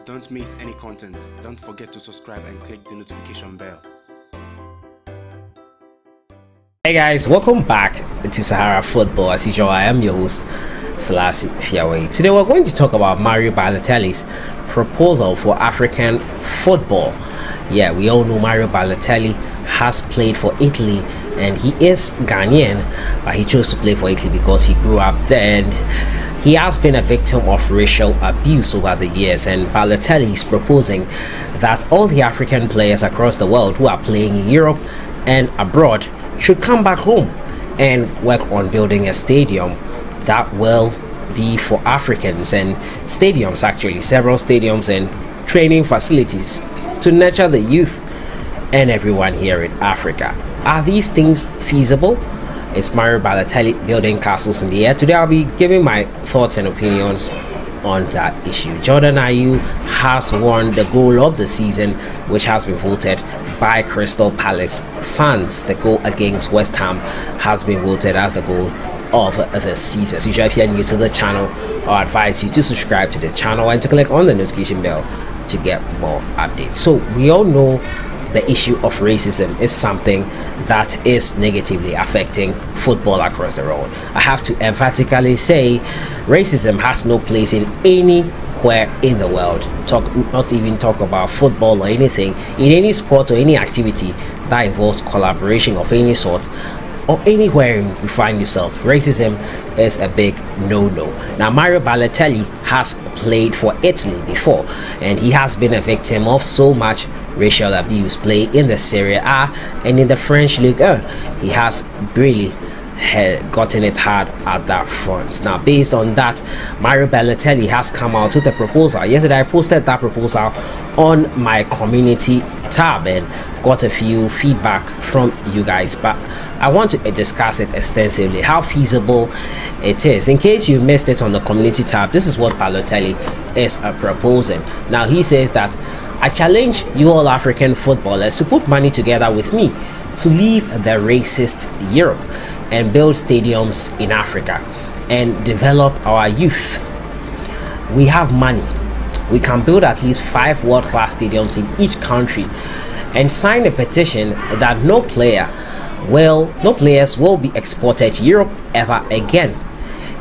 Don't miss any content. Don't forget to subscribe and click the notification bell. Hey guys, welcome back to Sahara Football. As usual, I am your host, Selassie Fiawe. Today we're going to talk about Mario Balotelli's proposal for African football. Yeah, we all know Mario Balotelli has played for Italy and he is Ghanaian, but he chose to play for Italy because he grew up there and he has been a victim of racial abuse over the years. And Ballotelli is proposing that all the African players across the world who are playing in Europe and abroad should come back home and work on building a stadium that will be for Africans, and stadiums, actually several stadiums and training facilities to nurture the youth and everyone here in Africa. Are these things feasible? It's Mario Balotelli building castles in the air. Today I'll be giving my thoughts and opinions on that issue. Jordan Ayew has won the goal of the season, which has been voted by Crystal Palace fans. The goal against West Ham has been voted as the goal of the season. So if you're new to the channel, I advise you to subscribe to the channel and to click on the notification bell to get more updates. So we all know the issue of racism is something that is negatively affecting football across the world. I have to emphatically say racism has no place in anywhere in the world. Not even talk about football or anything, in any sport or any activity that involves collaboration of any sort or anywhere you find yourself. Racism is a big no-no. Now Mario Balotelli has played for Italy before and he has been a victim of so much racial abuse, playing in the Serie A and in the French LIGUE. He has really gotten it hard at that front. Now based on that, Mario Ballotelli has come out with a proposal. Yesterday I posted that proposal on my community tab and got a few feedback from you guys, but I want to discuss it extensively, how feasible it is. In case you missed it on the community tab, this is what Ballotelli is proposing. Now he says that I challenge you all African footballers to put money together with me to leave the racist Europe and build stadiums in Africa and develop our youth. We have money. We can build at least 5 world-class stadiums in each country and sign a petition that no players will be exported to Europe ever again.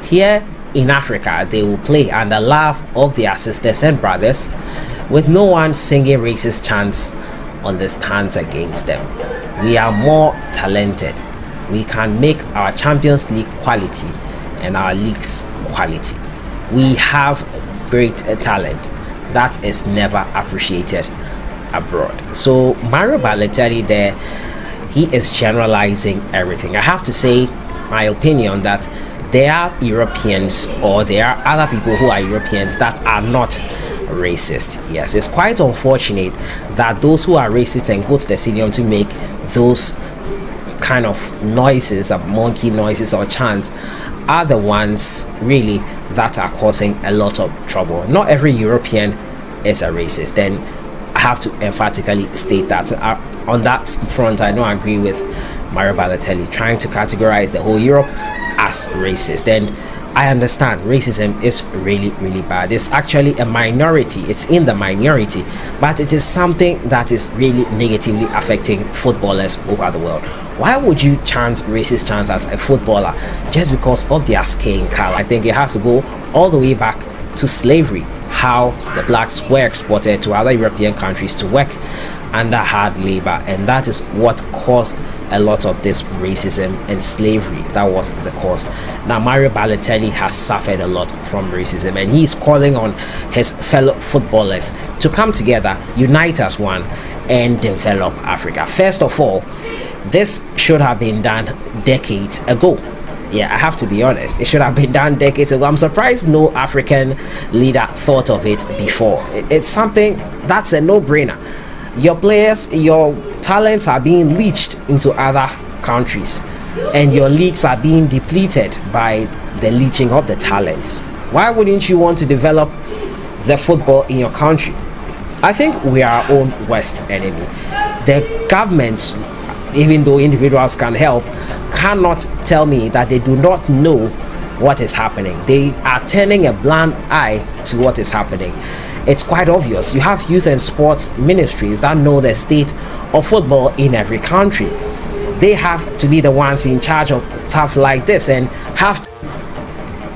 Here in Africa, they will play under love of their sisters and brothers, with no one singing racist chants on the stands against them. We are more talented. We can make our Champions League quality and our leagues quality. We have great talent that is never appreciated abroad. So Mario Balotelli there, he is generalizing everything. I have to say my opinion that there are Europeans or there are other people who are Europeans that are not racist. Yes, it's quite unfortunate that those who are racist and go to the stadium to make those kind of noises, monkey noises or chants, are the ones really that are causing a lot of trouble. Not every European is a racist, and I have to emphatically state that. On that front, I don't agree with Mario Balotelli trying to categorize the whole Europe as racist. And I understand racism is really bad. It's actually a minority. It's in the minority, but it is something that is really negatively affecting footballers over the world. Why would you chant racist chants at a footballer just because of their skin color? I think it has to go all the way back to slavery, how the blacks were exported to other European countries to work under hard labor, and that is what caused a lot of this racism and slavery. That was the cause. Now Mario Balotelli has suffered a lot from racism, and he is calling on his fellow footballers to come together, unite as one, and develop Africa. First of all, this should have been done decades ago. Yeah, I have to be honest, it should have been done decades ago. I'm surprised no African leader thought of it before. It's something that's a no-brainer. Your players, your talents are being leached into other countries, and your leagues are being depleted by the leaching of the talents. Why wouldn't you want to develop the football in your country? I think we are our own worst enemy. The governments, even though individuals can help, cannot tell me that they do not know what is happening. They are turning a blind eye to what is happening. it's quite obvious. You have youth and sports ministries that know the state of football in every country. They have to be the ones in charge of stuff like this and have to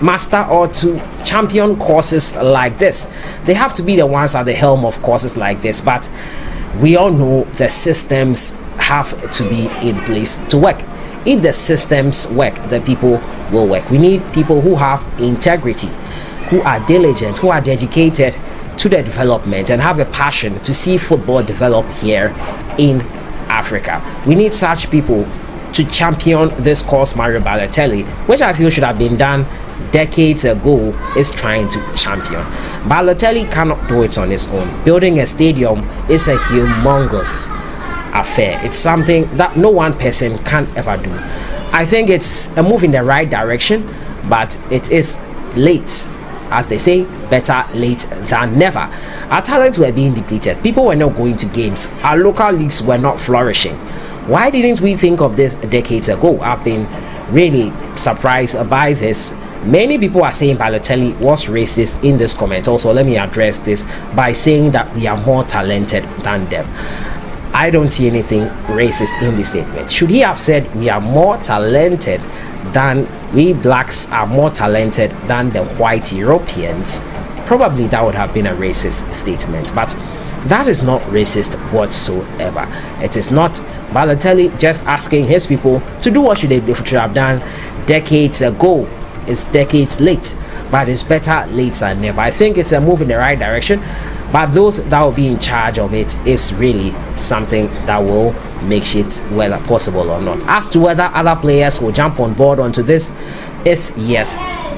master or to champion courses like this. They have to be the ones at the helm of courses like this. But we all know the systems have to be in place to work. If the systems work, the people will work. We need people who have integrity, who are diligent, who are dedicated to the development and have a passion to see football develop here in Africa. We need such people to champion this course Mario Balotelli, which I feel should have been done decades ago, is trying to champion. Ballotelli cannot do it on his own. Building a stadium is a humongous affair. It's something that no one person can ever do. I think it's a move in the right direction, but it is late. As they say, better late than never. Our talents were being depleted. People were not going to games. Our local leagues were not flourishing. Why didn't we think of this decades ago? I've been really surprised by this. Many people are saying Ballotelli was racist in this comment. Also, let me address this by saying that we are more talented than them. I don't see anything racist in this statement. Should he have said we are more talented than we blacks are more talented than the white Europeans? Probably that would have been a racist statement, but that is not racist whatsoever. It is not Ballotelli just asking his people to do what they should have done decades ago. It's decades late, but it's better late than never. I think it's a move in the right direction, but those that will be in charge of it is really something that will make it whether possible or not. As to whether other players will jump on board onto this is yet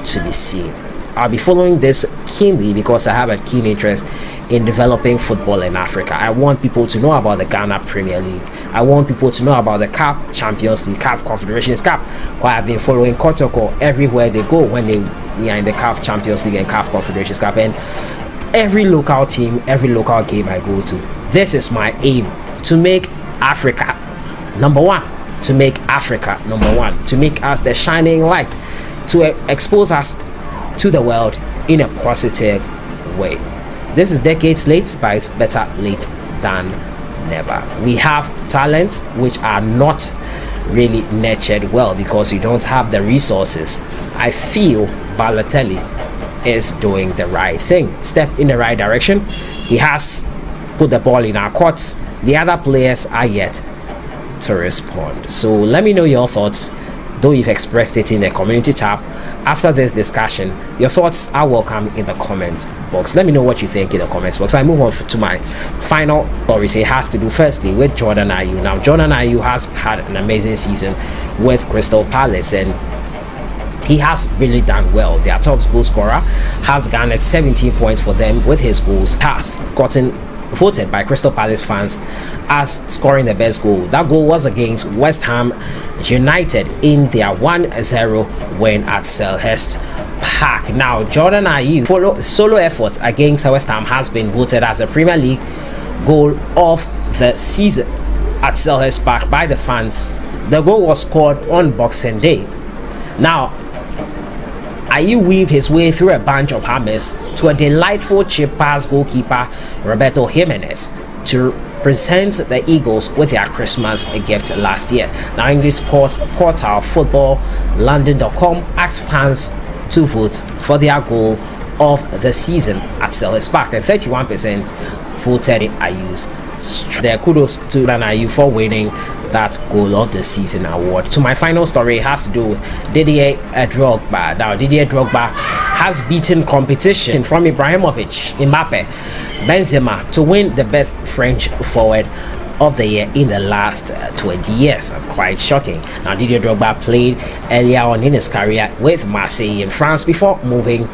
to be seen. I'll be following this keenly because I have a keen interest in developing football in Africa. I want people to know about the Ghana Premier League. I want people to know about the CAF Champions League, CAF Confederations Cup. I've been following Kotoko everywhere they go when they are in the CAF Champions League and CAF Confederations Cup, and every local team, every local game I go to. This is my aim, to make Africa number one, to make Africa number one, to make us the shining light, to expose us to the world in a positive way. This is decades late, but it's better late than never. We have talents which are not really nurtured well because you don't have the resources. I feel Ballotelli is doing the right thing, step in the right direction. He has put the ball in our court. The other players are yet to respond. So let me know your thoughts, though you've expressed it in the community tab. After this discussion, your thoughts are welcome in the comment box. Let me know what you think in the comments box. I move on to my final story. It has to do firstly with Jordan Ayew. Now, Jordan Ayew has had an amazing season with Crystal Palace, and he has really done well. Their top goal scorer has garnered 17 points for them with his goals. Has gotten voted by Crystal Palace fans as scoring the best goal. That goal was against West Ham United in their 1-0 win at Selhurst Park. Now, Jordan Ayew solo effort against West Ham has been voted as a Premier League goal of the season at Selhurst Park by the fans. The goal was scored on Boxing Day. Now, Ayew weaved his way through a bunch of hammers to a delightful chip pass goalkeeper Roberto Jimenez to present the Eagles with their Christmas gift last year. Now, English sports portal footballlondon.com asked fans to vote for their goal of the season at Selhurst Park, and 31% voted Ayew's. Their kudos to Ayew for winning that goal of the season award. To my final story, it has to do with Didier Drogba. Now, Didier Drogba has beaten competition from Ibrahimovic, Mbappe, Benzema to win the best French forward of the year in the last 20 years. Quite shocking. Now, Didier Drogba played earlier on in his career with Marseille in France before moving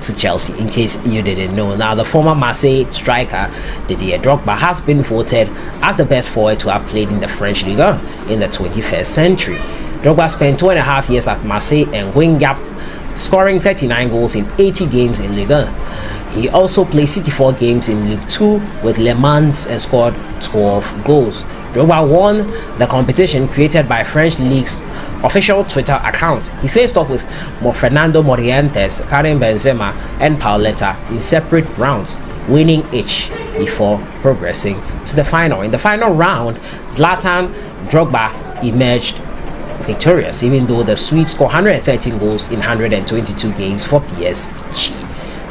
to Chelsea, in case you didn't know. Now, the former Marseille striker Didier Drogba has been voted as the best forward to have played in the French Ligue 1 in the 21st century. Drogba spent 2.5 years at Marseille and winged up, scoring 39 goals in 80 games in Ligue 1. He also played 64 games in League 2 with Le Mans and scored 12 goals. Drogba won the competition created by French League's official Twitter account. He faced off with Fernando Morientes, Karim Benzema and Pauleta in separate rounds, winning each before progressing to the final. In the final round, Zlatan Drogba emerged victorious, even though the Swedes scored 113 goals in 122 games for PSG.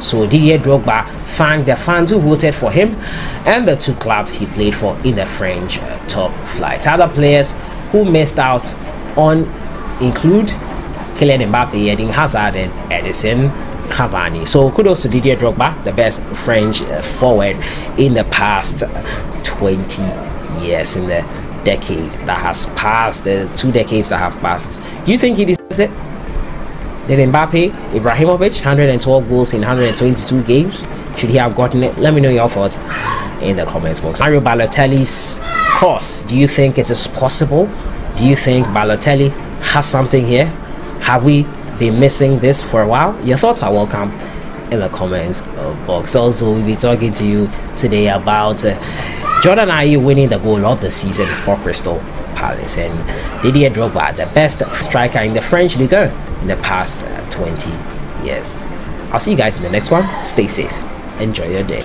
So Didier Drogba thanked the fans who voted for him and the two clubs he played for in the French top flight. Other players who missed out on include Kylian Mbappe, Eden Hazard and Edison Cavani. So kudos to Didier Drogba, the best French forward in the past 20 years, in the decade that has passed, the 2 decades that have passed. Do you think he deserves it? Did Mbappe, Ibrahimovic, 112 goals in 122 games? Should he have gotten it? Let me know your thoughts in the comments box. Mario Ballotelli'S course, do you think it is possible? Do you think Ballotelli has something here? Have we been missing this for a while? Your thoughts are welcome in the comments box. Also, we'll be talking to you today about Jordan Ayew winning the goal of the season for Crystal Palace, and Didier Drogba, the best striker in the French Ligue in the past 20 years. I'll see you guys in the next one. Stay safe. Enjoy your day.